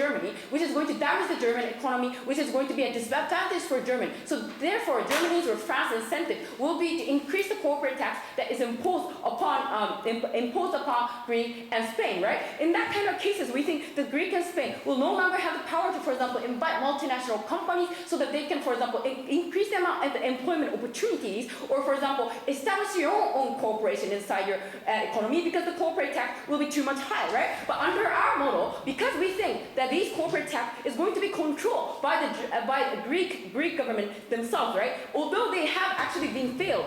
Germany, which is going to damage the German economy, which is going to be a disadvantage for Germany. So therefore, Germany's or France's incentive will be to increase the corporate tax that is imposed upon Greece and Spain, right? In that kind of cases, we think the Greek and Spain will no longer have the power to, for example, invite multinational companies so that they can, for example, increase the amount of employment opportunities, or, for example, establish your own corporation inside your economy, because the corporate tax will be too much high, right? But under our model, because we think that these corporate tax is going to be controlled by the Greek government themselves, right? Although they have actually been failed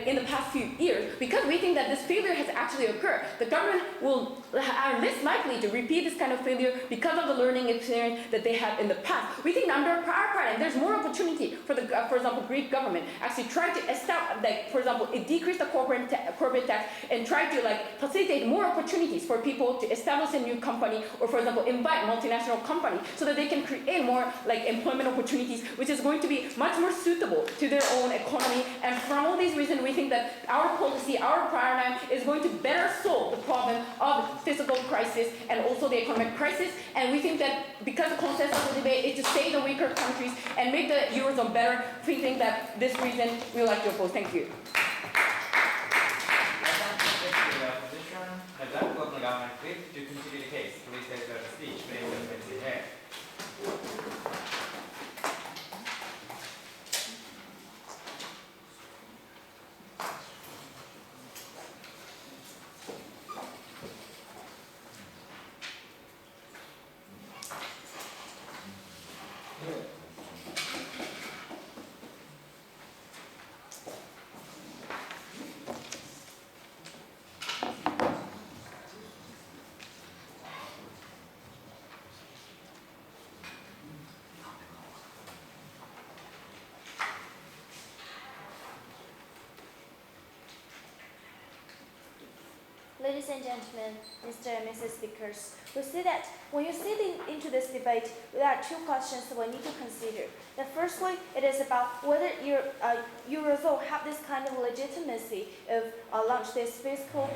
in the past few years, because we think that this failure has actually occurred, the government are less likely to repeat this kind of failure because of the learning experience that they had in the past. We think under our paradigm, there's more opportunity for the, for example, Greek government actually try to establish, like, for example, decrease the corporate tax and try to facilitate more opportunities for people to establish a new company, or, for example, invite multinational companies so that they can create more employment opportunities, which is going to be much more suitable to their own economy. And for all these reasons, we think that our policy, our paradigm is going to better solve the problem of fiscal crisis and also the economic crisis. And we think that because the consensus of the debate is to save the weaker countries and make the Eurozone better, we think that this reason we would like to oppose. Thank you. I'd like to open the government whip to consider the case. Please take the speech. Please ahead. Ladies and gentlemen, Mr. and Mrs. Speakers, we see that when you see into this debate, there are two questions that we need to consider. The firstly, it is about whether Eurozone have this kind of legitimacy of launch this fiscal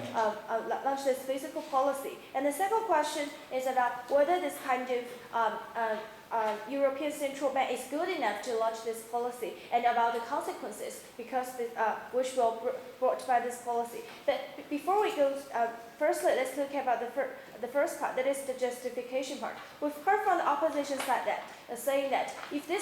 policy, and the second question is about whether this kind of European Central Bank is good enough to launch this policy, and about the consequences which will brought by this policy. But before we go, firstly, let's look about the first part, that is the justification part. We've heard from the opposition side that saying that if they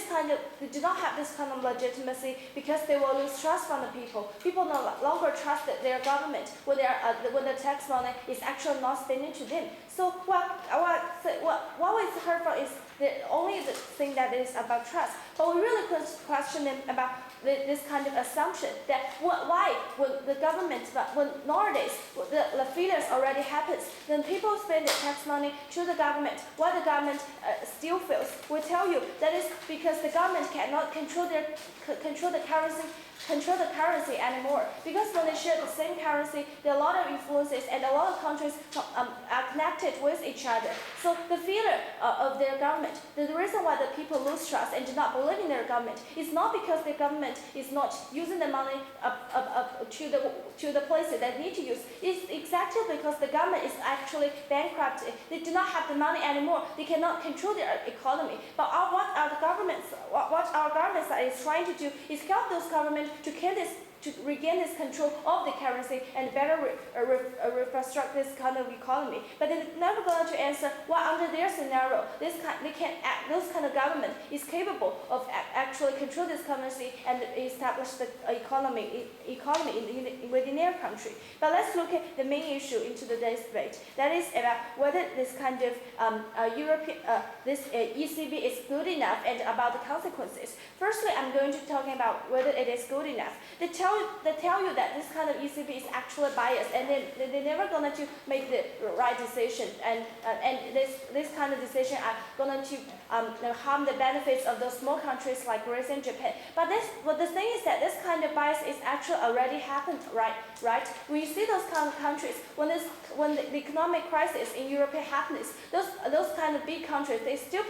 do not have this kind of legitimacy because they will lose trust from the people. People no longer trust their government when the tax money is actually not spending to them. So what we heard from is only the thing that is about trust. But we really question them about this kind of assumption that why when the government, when nowadays the failures already happens, then people spend the tax money to the government, why the government still fails. We tell you that is because the government cannot control the currency anymore. Because when they share the same currency, there are a lot of influences and a lot of countries are connected with each other. So the failure of their government, the reason why the people lose trust and do not believe in their government is not because the government is not using the money to the places they need to use. It's exactly because the government is actually bankrupt. They do not have the money anymore. They cannot control their economy. But what our governments is trying to do is help those governments to regain this control of the currency and better reconstruct this kind of economy. But they're never going to answer why under their scenario, those kind of government is capable of actually control this currency and establish the economy within their country. But let's look at the main issue into today's debate. That is about whether this kind of ECB is good enough and about the consequences. Firstly, I'm going to talk about whether it is good enough. They tell you that this kind of ECB is actually biased, and they're never going to make the right decision, and this kind of decision are going to harm the benefits of those small countries like Greece and Japan. But the thing is that this kind of bias is actually already happened, right? When you see those kind of countries, when the economic crisis in Europe happens, those kind of big countries, they still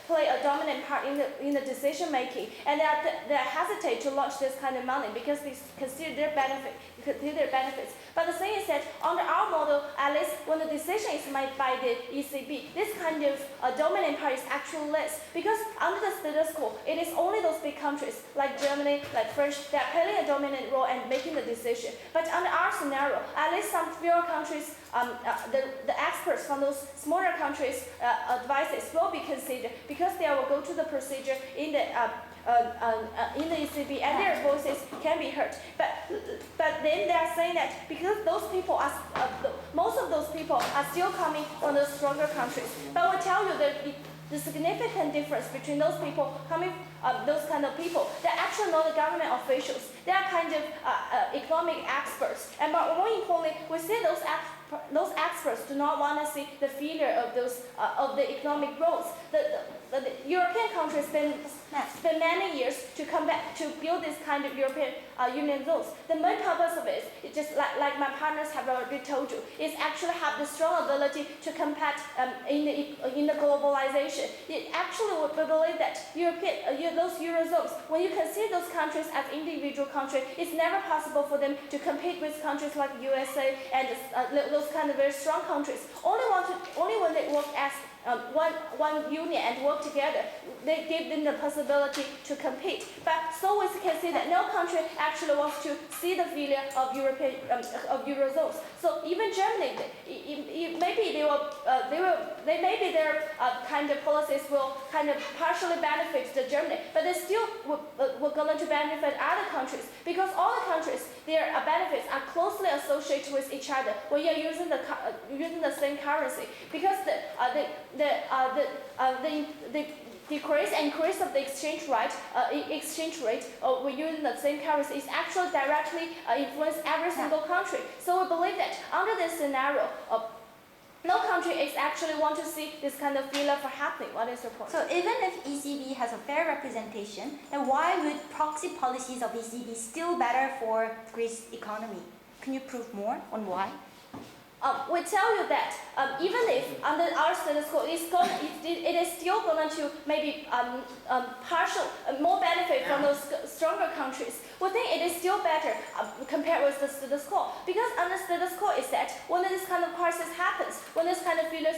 play a dominant part in the decision making, and they hesitate to launch this kind of money because they consider their benefits. But the thing is that under our model, at least when the decision is made by the ECB, this kind of dominant part is actually less. Because under the status quo, it is only those big countries like Germany, like France, that are playing a dominant role and making the decision. But under our scenario, at least some fewer countries, the experts from those smaller countries' advices will be considered because they will go to the procedure in the ECB and their voices can be heard. But then they are saying that because those people are, most of those people are still coming from the stronger countries. But we tell you that the significant difference between those people coming, those kind of people, they're actually not the government officials. They are kind of economic experts. And but more importantly, we see those experts do not want to see the failure of those of the economic growth. The European countries spend many years to come back to build this kind of European Union zones. The main purpose of it is just like my partners have already told you, is actually have the strong ability to compete in the globalization. It actually we believe that those Eurozones, when you consider those countries as individual countries, it's never possible for them to compete with countries like USA and those kind of very strong countries. Only when they work as one union and work together, they give them the possibility to compete. But so we can see that no country actually wants to see the failure of Eurozones. So even Germany, maybe maybe their kind of policies will kind of partially benefit the Germany, but they still will going to benefit other countries because all the countries, their benefits are closely associated with each other when you're using the same currency. Because the decrease and increase of the exchange rate when using the same currency is actually directly influence every single country. So we believe that under this scenario, no country is actually want to see this kind of failure for happening. What is your point? So even if ECB has a fair representation, then why would proxy policies of ECB still better for Greece economy? Can you prove more on why? We tell you that even if under our status quo, it is still going to maybe more benefit from those stronger countries. We think it is still better compared with the status quo, because under status quo is that when this kind of crisis happens, when this kind of failure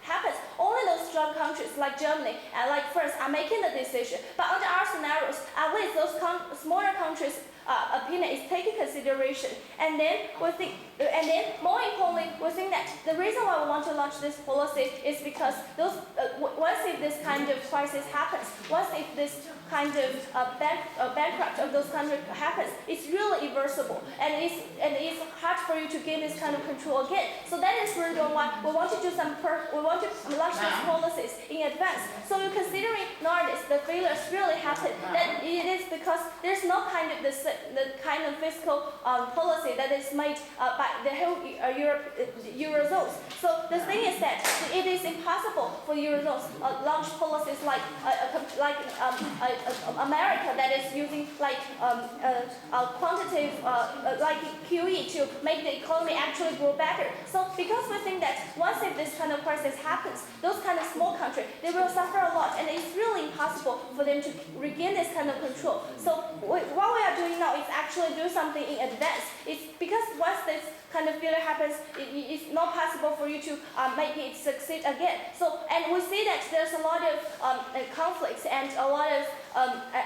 happens, only those strong countries like Germany and like France are making the decision. But under our scenarios, at least those smaller countries' opinion is taken consideration, and then more importantly, we think that the reason why we want to launch this policy is because once if this kind of crisis happens, once if this kind of bankrupt of those countries happens, it's really irreversible, and it's hard for you to gain this kind of control again. So that is the reason why we want to launch these policies in advance. So you're considering nowadays the failures really happen, that it is because there's no kind of the kind of fiscal policy that is made by the whole Eurozones. So the thing is that it is impossible for Eurozones launch policies like America that is using like quantitative like QE to make the economy actually grow better. So because we think that once if this kind of crisis happens, those kind of small countries, they will suffer a lot, and it's really impossible for them to regain this kind of control. So what we are doing now is actually do something in advance. It's because once this kind of failure happens, it's not possible for you to make it succeed again. So, and we see that there's a lot of conflicts and a lot of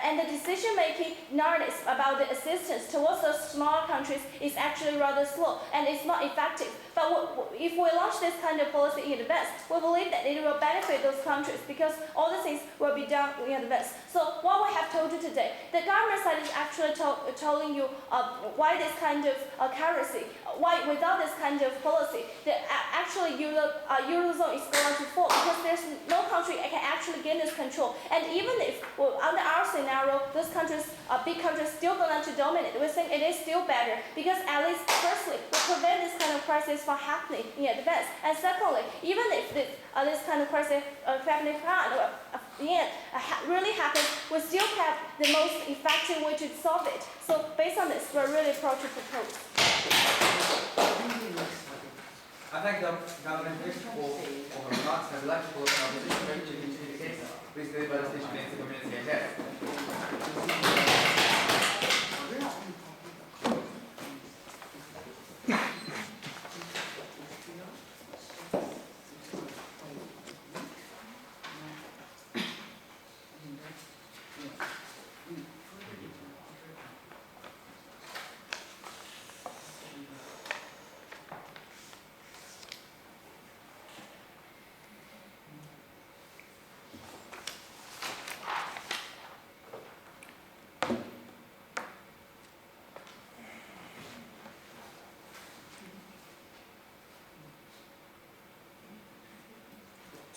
and the decision making nowadays about the assistance towards those smaller countries is actually rather slow and it's not effective. But if we launch this kind of policy in advance, we believe that it will benefit those countries because all the things will be done in advance. So what we have told you today, the government side is actually telling you why this kind of currency, why without this kind of policy, actually Eurozone is going to fall because there's no country that can actually gain this control. And even if under our scenario, those countries, big countries, still going to dominate, we think it is still better because at least firstly, we prevent this kind of crisis from happening in advance. And secondly, even if this kind of crisis really happens, we still have the most effective way to solve it. So based on this, we're really proud to propose. I thank the government for her remarks and would like to call on our position to continue the case. Please deliver the speech against the community ahead.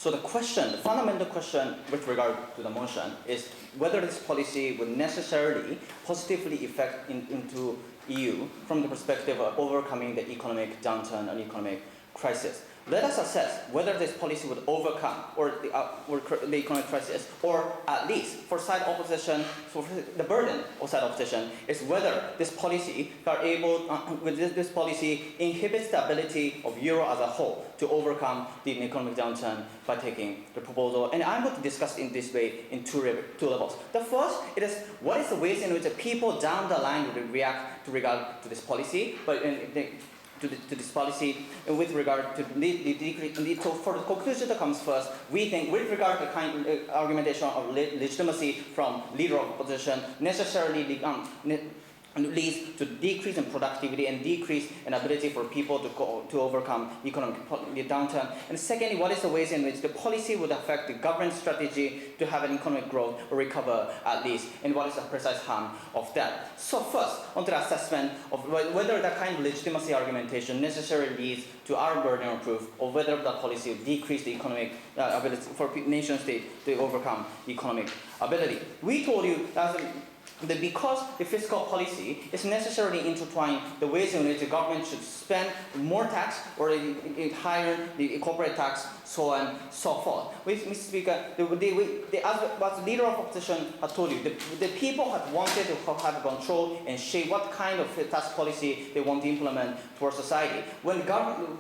So the question, the fundamental question with regard to the motion is whether this policy would necessarily positively affect into EU from the perspective of overcoming the economic downturn and economic crisis. Let us assess whether this policy would overcome the economic crisis, or at least for side opposition, for the burden of side opposition is whether this policy are able, this policy inhibits the ability of euro as a whole to overcome the economic downturn by taking the proposal. And I'm going to discuss in this way in two levels. The first, it is what is the ways in which the people down the line would react to regard to this policy, but to this policy with regard to the decrease. So for the conclusion that comes first, we think with regard to the kind of argumentation of legitimacy from leader of opposition necessarily leads to decrease in productivity and decrease in ability for people to overcome economic downturn. And secondly, what is the ways in which the policy would affect the government strategy to have an economic growth or recover at least, and what is the precise harm of that. So first, onto the assessment of whether that kind of legitimacy argumentation necessarily leads to our burden of proof, or whether the policy will decrease the economic ability for nation state to overcome economic ability. We told you that because the fiscal policy is necessarily intertwined the ways in which the government should spend more tax or higher the corporate tax, so on and so forth. Mr. Speaker, as leader of opposition has told you, the people have wanted to have control and shape what kind of tax policy they want to implement for society. When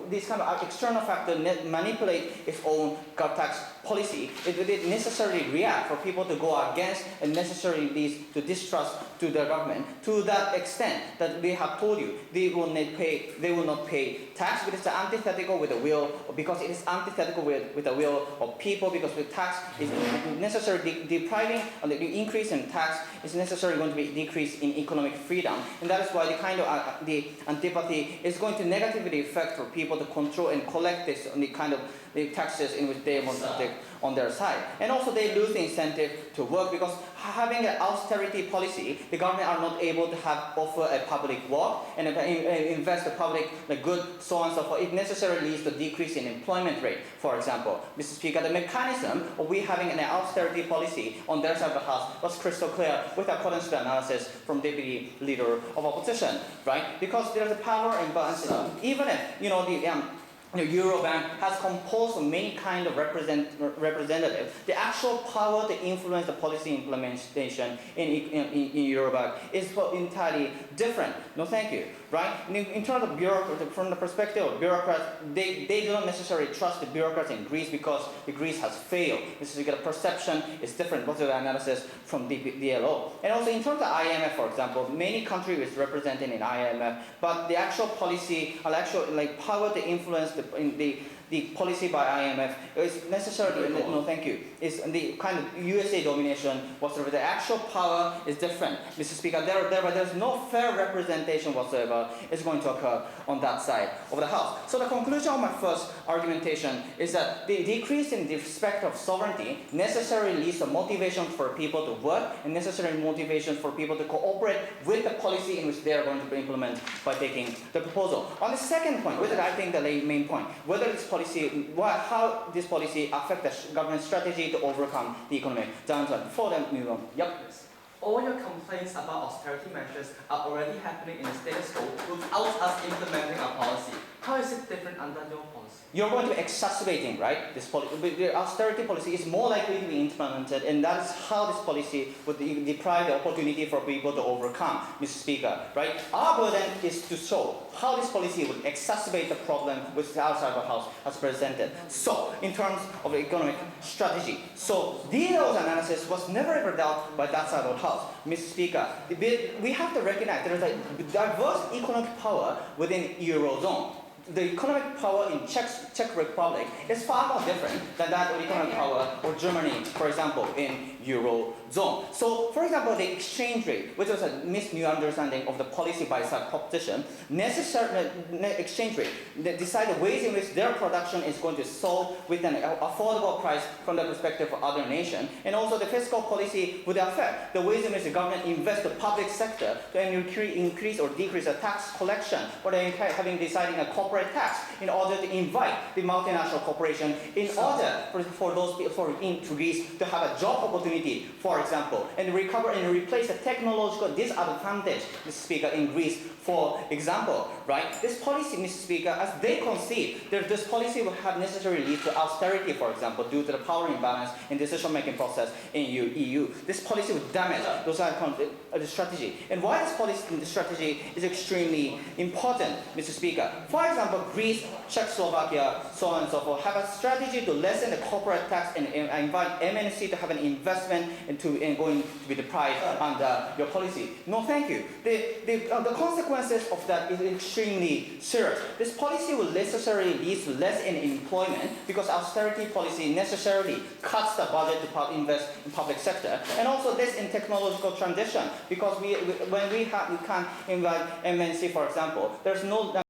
these kind of external factors manipulate its own tax policy, it would necessarily react for people to go against and necessarily leads to distrust to the government to that extent that we have told you they will not pay tax, because it's antithetical with the will, because it is antithetical with the will of people, because the tax is necessarily depriving, and the increase in tax is necessarily going to be decrease in economic freedom, and that is why the kind of the antipathy is going to negatively affect for people to control and collect this on the kind of the taxes in which they want to take on their side. And also they lose the incentive to work, because having an austerity policy, the government are not able to offer a public work and invest the public good, so on and so forth. It necessarily leads to decrease in employment rate, for example. Mr. Speaker, the mechanism of we having an austerity policy on their side of the house was crystal clear with accordance to the analysis from Deputy Leader of Opposition, right? Because there's a power imbalance. Even if, the Eurobank has composed many kind of representatives. The actual power to influence the policy implementation in Eurobank is entirely different. No, thank you. Right? In terms of bureaucrats, from the perspective of bureaucrats, they do not necessarily trust the bureaucrats in Greece because Greece has failed. This is the perception is different. What's the analysis from the DLO? And also in terms of IMF, for example, many countries is represented in IMF, but the actual policy, power to influence the policy by IMF is necessarily, no thank you, is the kind of USA domination whatsoever. The actual power is different. Mr. Speaker, there's no fair representation whatsoever is going to occur on that side of the House. So the conclusion of my first argumentation is that the decrease in the respect of sovereignty necessarily leads to motivation for people to work and necessary motivation for people to cooperate with the policy in which they are going to implement by taking the proposal. On the second point, which is I think the main point, whether this policy, how this policy affects the government strategy to overcome the economic downturn. Before then, move on. Yep. All your complaints about austerity measures are already happening in the status quo without us implementing our policy. How is it different under your policy? You're going to be exacerbating, right? This the austerity policy is more likely to be implemented, and that is how this policy would deprive the opportunity for people to overcome, Mr. Speaker, right? Our burden is to show how this policy would exacerbate the problem which the outside of the House has presented. So, in terms of the economic strategy, so DLO's analysis was never ever dealt by that side of the House. Mr. Speaker, we have to recognize there is a diverse economic power within Eurozone. The economic power in Czech Republic is far more different than that of economic power of Germany, for example, in Eurozone. So, for example, the exchange rate, which was a misunderstanding of the policy by such competition, exchange rate decide the ways in which their production is going to sold with an affordable price from the perspective of other nations. And also the fiscal policy would affect the ways in which the government invests the public sector to increase or decrease the tax collection, or having deciding a corporate corporate tax in order to invite the multinational corporation in order for those people in Greece to have a job opportunity, for example, and recover and replace the technological disadvantage, Mr. Speaker, in Greece, for example, right? This policy, Mr. Speaker, as they conceive, this policy will have necessarily lead to austerity, for example, due to the power imbalance in decision-making process in EU. This policy would damage those the strategy. And why this policy and the strategy is extremely important, Mr. Speaker. For example, Greece, Czechoslovakia, so on and so forth, have a strategy to lessen the corporate tax and invite MNC to have an investment and going to be deprived under your policy. No, thank you. The consequences of that is extremely serious. This policy will necessarily lead to less in employment because austerity policy necessarily cuts the budget to invest in public sector, and also this in technological transition because we can't invite MNC, for example. There's no